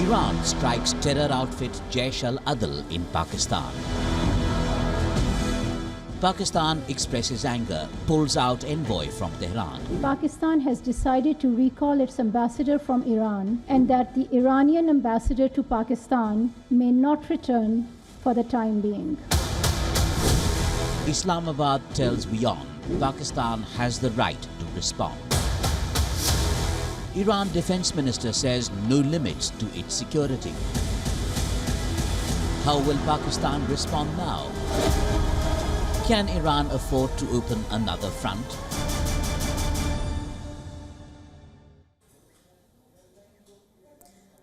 Iran strikes terror outfit Jaish al-Adl in Pakistan. Pakistan expresses anger, pulls out envoy from Tehran. Pakistan has decided to recall its ambassador from Iran and that the Iranian ambassador to Pakistan may not return for the time being. Islamabad tells WION Pakistan has the right to respond. Iran Defense Minister says no limits to its security. How will Pakistan respond now? Can Iran afford to open another front?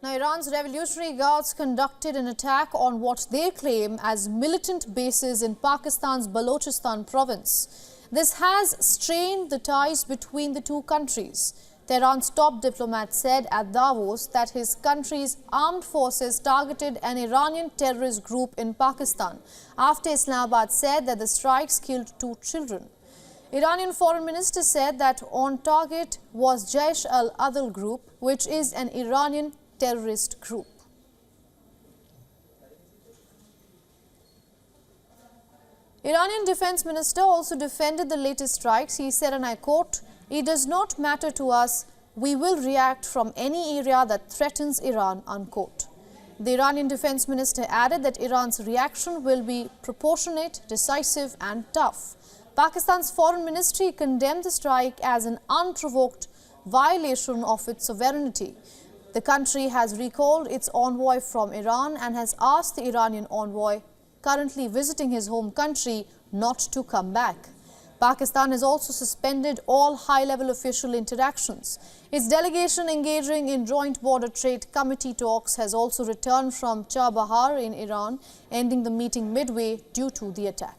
Now, Iran's Revolutionary Guards conducted an attack on what they claim as militant bases in Pakistan's Balochistan province. This has strained the ties between the two countries. Tehran's top diplomat said at Davos that his country's armed forces targeted an Iranian terrorist group in Pakistan after Islamabad said that the strikes killed 2 children. Iranian foreign minister said that on target was Jaish al-Adl group, which is an Iranian terrorist group. Iranian defense minister also defended the latest strikes. He said, and I quote, "It does not matter to us. We will react from any area that threatens Iran," unquote. The Iranian defense minister added that Iran's reaction will be proportionate, decisive and tough. Pakistan's foreign ministry condemned the strike as an unprovoked violation of its sovereignty. The country has recalled its envoy from Iran and has asked the Iranian envoy, currently visiting his home country, not to come back. Pakistan has also suspended all high-level official interactions. Its delegation engaging in joint border trade committee talks has also returned from Chabahar in Iran, ending the meeting midway due to the attack.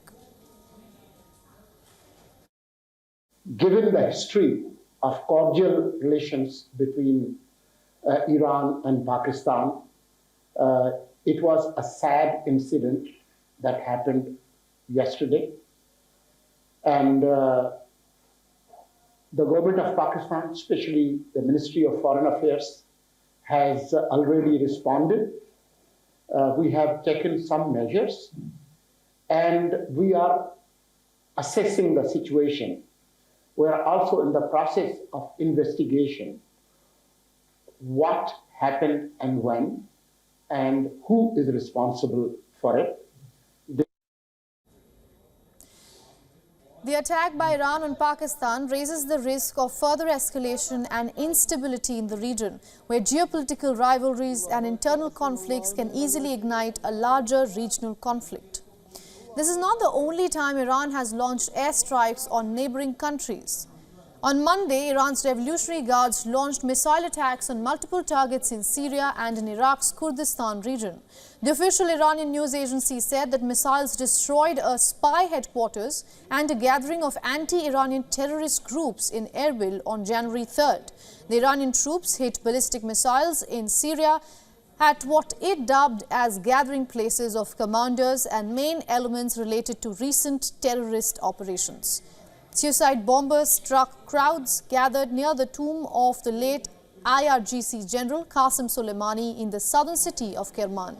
Given the history of cordial relations between Iran and Pakistan, it was a sad incident that happened yesterday. And the government of Pakistan, especially the Ministry of Foreign Affairs, has already responded. We have taken some measures and we are assessing the situation. We are also in the process of investigation. What happened and when, and who is responsible for it. The attack by Iran on Pakistan raises the risk of further escalation and instability in the region, where geopolitical rivalries and internal conflicts can easily ignite a larger regional conflict. This is not the only time Iran has launched airstrikes on neighboring countries. On Monday, Iran's Revolutionary Guards launched missile attacks on multiple targets in Syria and in Iraq's Kurdistan region. The official Iranian news agency said that missiles destroyed a spy headquarters and a gathering of anti-Iranian terrorist groups in Erbil on January 3rd. The Iranian troops hit ballistic missiles in Syria at what it dubbed as gathering places of commanders and main elements related to recent terrorist operations. Suicide bombers struck crowds gathered near the tomb of the late IRGC General Qasem Soleimani in the southern city of Kerman.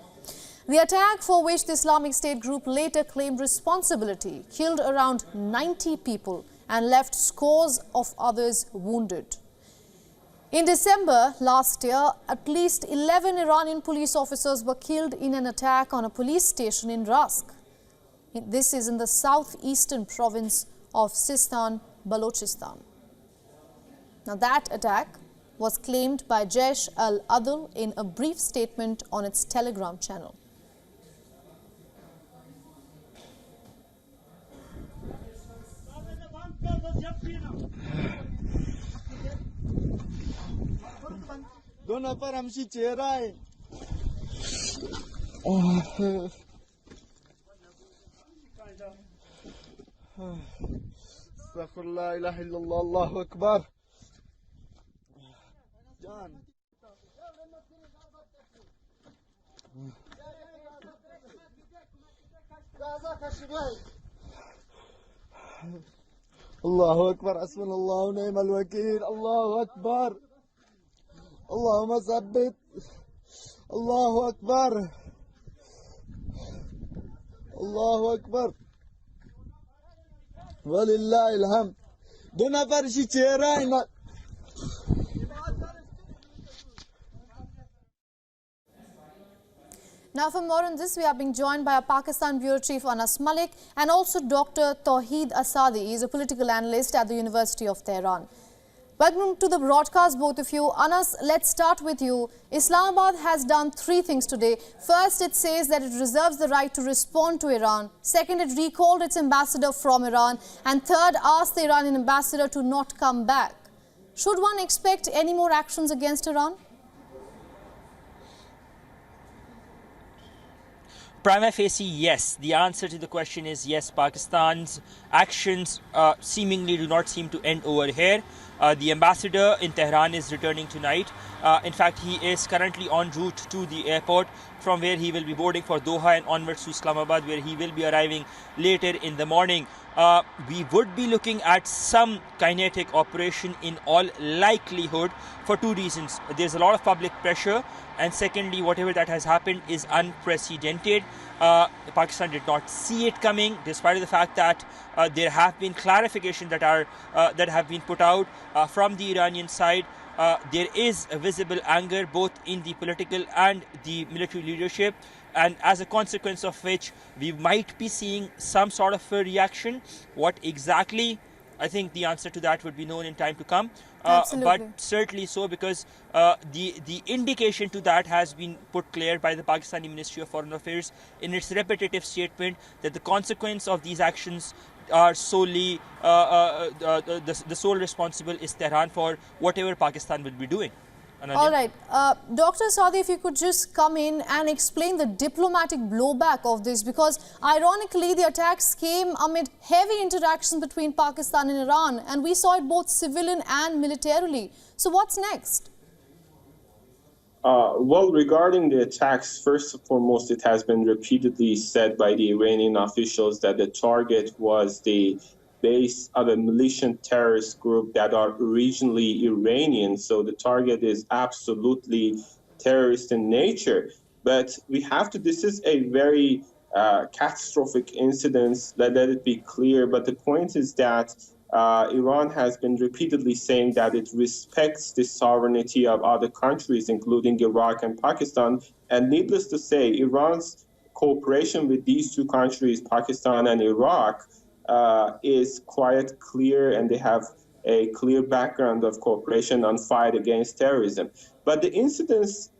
The attack, for which the Islamic State group later claimed responsibility, killed around 90 people and left scores of others wounded. In December last year, at least 11 Iranian police officers were killed in an attack on a police station in Rask. This is in the southeastern province of Sistan, Balochistan. Now, that attack was claimed by Jaish al-Adl in a brief statement on its Telegram channel. استغفر الله لا اله الا الله الله اكبر جان الله اكبر حسبنا الله ونعم الوكيل الله اكبر اللهم ثبت Allahu Akbar. Allahu Akbar. Walillahi alhamd. دو نفر شی چهره اینا. Now for more on this, we are being joined by our Pakistan Bureau Chief Anas Malik and also Dr. Tawheed Asadi. He is a political analyst at the University of Tehran. Welcome to the broadcast, both of you. Anas, let's start with you. Islamabad has done three things today. First, it says that it reserves the right to respond to Iran. Second, it recalled its ambassador from Iran. And third, asked the Iranian ambassador to not come back. Should one expect any more actions against Iran? Prima facie, yes. The answer to the question is yes. Pakistan's actions seemingly do not seem to end over here. The ambassador in Tehran is returning tonight. In fact, he is currently en route to the airport, from where he will be boarding for Doha and onwards to Islamabad, where he will be arriving later in the morning. We would be looking at some kinetic operation in all likelihood for two reasons. There's a lot of public pressure, and secondly, whatever that has happened is unprecedented. Pakistan did not see it coming, despite the fact that there have been clarifications that have been put out from the Iranian side. There is a visible anger both in the political and the military leadership, and as a consequence of which we might be seeing some sort of a reaction. What exactly? I think the answer to that would be known in time to come. But certainly so, because the indication to that has been put clear by the Pakistani Ministry of Foreign Affairs in its repetitive statement that the consequence of these actions are solely the sole responsible is Tehran for whatever Pakistan will be doing. Ananya? All right. Dr. Saudi, if you could just come in and explain the diplomatic blowback of this, because ironically the attacks came amid heavy interaction between Pakistan and Iran, and we saw it both civilian and militarily. So what's next? Well, regarding the attacks, first and foremost, it has been repeatedly said by the Iranian officials that the target was the base of a militant terrorist group that are originally Iranian. So the target is absolutely terrorist in nature. But we have to, this is a very catastrophic incident, let it be clear. But the point is that Iran has been repeatedly saying that it respects the sovereignty of other countries, including Iraq and Pakistan. And needless to say, Iran's cooperation with these two countries, Pakistan and Iraq, is quite clear, and they have a clear background of cooperation on fight against terrorism. But the incidents,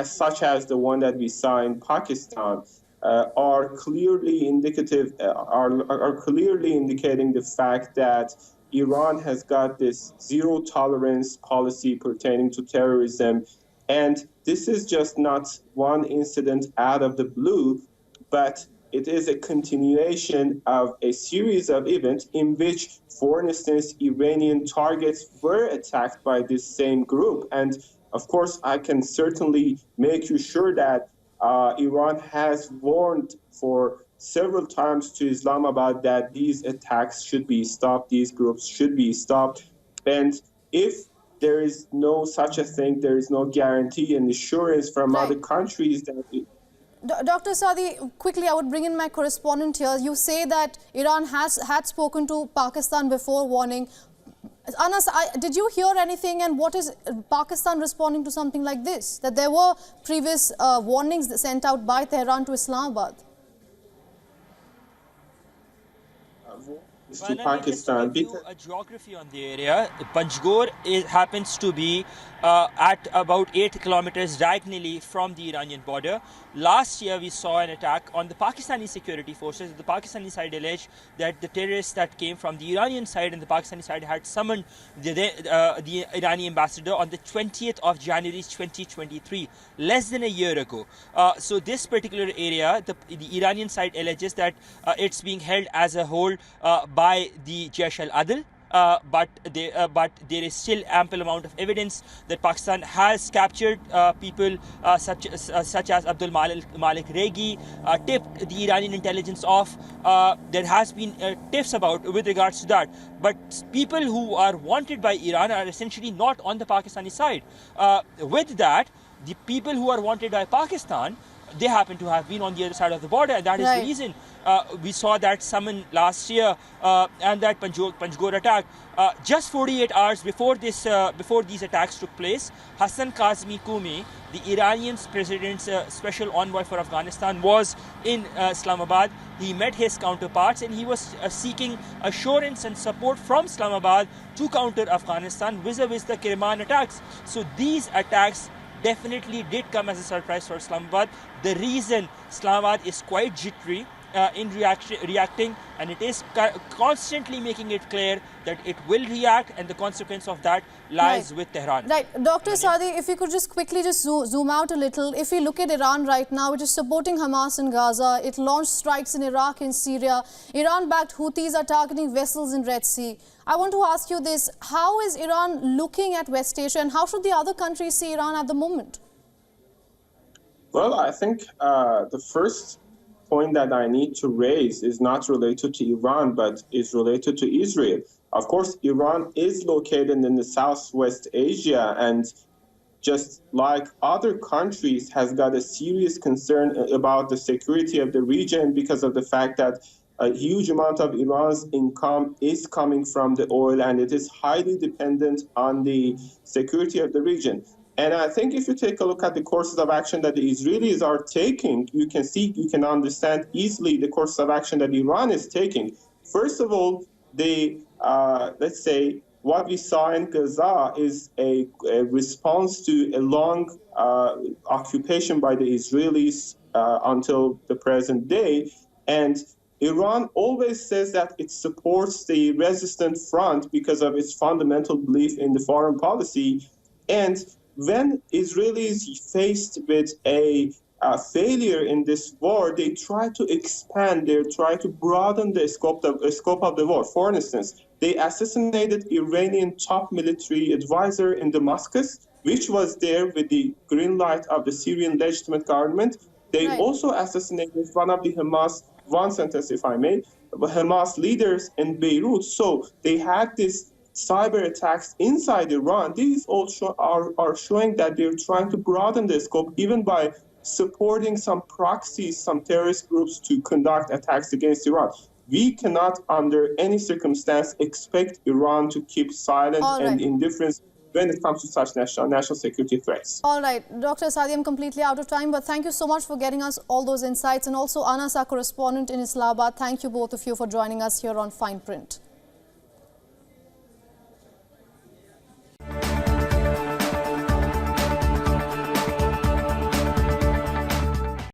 such as the one that we saw in Pakistan, are clearly indicative, are clearly indicating the fact that Iran has got this zero tolerance policy pertaining to terrorism. And this is just not one incident out of the blue, but it is a continuation of a series of events in which, for instance, Iranian targets were attacked by this same group. And of course, I can certainly make you sure that Iran has warned for several times to Islamabad that these attacks should be stopped, these groups should be stopped. And if there is no such a thing, there is no guarantee and assurance from other countries that Dr. Saudi, quickly, I would bring in my correspondent here. You say that Iran had spoken to Pakistan before warning. Anas, did you hear anything, and what is Pakistan responding to something like this? That there were previous warnings sent out by Tehran to Islamabad? To Pakistan. Just to give you a geography on the area, Panjgor happens to be at about 8 kilometers diagonally from the Iranian border. Last year, we saw an attack on the Pakistani security forces. The Pakistani side alleged that the terrorists that came from the Iranian side and the Pakistani side had summoned the Iranian ambassador on the 20th of January 2023, less than a year ago. So this particular area, the Iranian side alleges that it's being held as a whole by the Jaish al-Adl. But there is still ample amount of evidence that Pakistan has captured people such as Abdul Malik Regi, tipped the Iranian intelligence off. There has been tips about with regards to that. But people who are wanted by Iran are essentially not on the Pakistani side. With that, the people who are wanted by Pakistan, they happen to have been on the other side of the border, and that is the reason we saw that summon last year and that Panjgore attack. Just 48 hours before these attacks took place, Hassan Kazmi Qumi, the Iranian president's special envoy for Afghanistan, was in Islamabad. He met his counterparts and he was seeking assurance and support from Islamabad to counter Afghanistan vis-a-vis the Kirman attacks. So these attacks definitely did come as a surprise for Islamabad. The reason Islamabad is quite jittery in reacting, and it is constantly making it clear that it will react, and the consequence of that lies with Tehran. Right. Dr. Saadi, if you could just quickly zoom out a little. If we look at Iran right now, it is supporting Hamas in Gaza. It launched strikes in Iraq and Syria. Iran-backed Houthis are targeting vessels in Red Sea. I want to ask you this. How is Iran looking at West Asia, and how should the other countries see Iran at the moment? Well, I think the first point that I need to raise is not related to Iran, but is related to Israel. Of course, Iran is located in the Southwest Asia, and just like other countries, has got a serious concern about the security of the region because of the fact that a huge amount of Iran's income is coming from the oil, and it is highly dependent on the security of the region. And I think if you take a look at the courses of action that the Israelis are taking, you can understand easily the course of action that Iran is taking. First of all, let's say what we saw in Gaza is a response to a long occupation by the Israelis until the present day. And Iran always says that it supports the resistant front because of its fundamental belief in the foreign policy. And when Israelis faced with a failure in this war, they try to expand, they try to broaden the scope of the war. For instance, they assassinated Iranian top military advisor in Damascus, which was there with the green light of the Syrian legitimate government. They also assassinated one of the Hamas, one sentence if I may, Hamas leaders in Beirut. So they had this cyber attacks inside Iran. These also are showing that they're trying to broaden the scope, even by supporting some proxies, some terrorist groups to conduct attacks against Iran. We cannot, under any circumstance, expect Iran to keep silent and indifference when it comes to such national security threats. All right, Dr. Saadi, I'm completely out of time, but thank you so much for getting us all those insights. And also, Anas, our correspondent in Islamabad, thank you both of you for joining us here on Fine Print.